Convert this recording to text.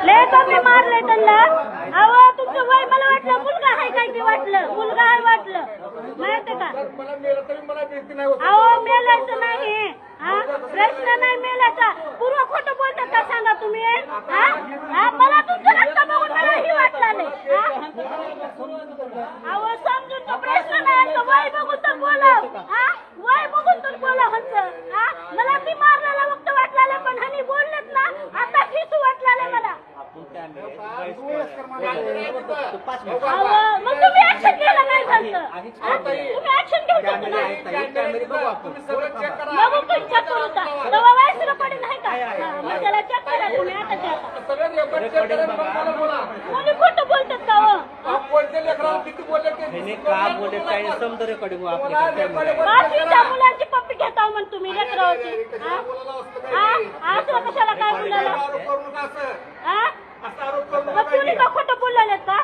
लय कमी मारले त्यांना. अहो तुमचं वय मला वाटलं मुलगा आहे काय ते वाटलं, मुलगा आहे वाटलं माहिती का. अहो मेलायचं नाही, प्रश्न नाही मेलायचा. पूर्व खोटं बोलतात का सांगा तुम्ही. मला तुमचं रक्त बघून मला ही वाटलं नाही. अहो समजून तो प्रश्न नाही, वय बघून तर बोला. वय बघून तर बोला हंच. मला ती मारलेला वक्त वाटलं पण हनी बोललेत ना आता किसू वाटलं मला. मग तुम्ही ऍक्शन केलं नाही झालं. तुम्ही ऍक्शन घेऊ शकता बघू तुम्ही चेक करू का तेव्हा वायसर पडेल नाही का. मग त्याला चेक करा तुम्ही. कोणी खोटं बोलतात का हो. बाकीच्या मुलांची पप्पी घेता म्हण तुम्ही लेकरावची. असं कशाला काय बोलायला. मग तुम्ही का खोटं बोललेत का.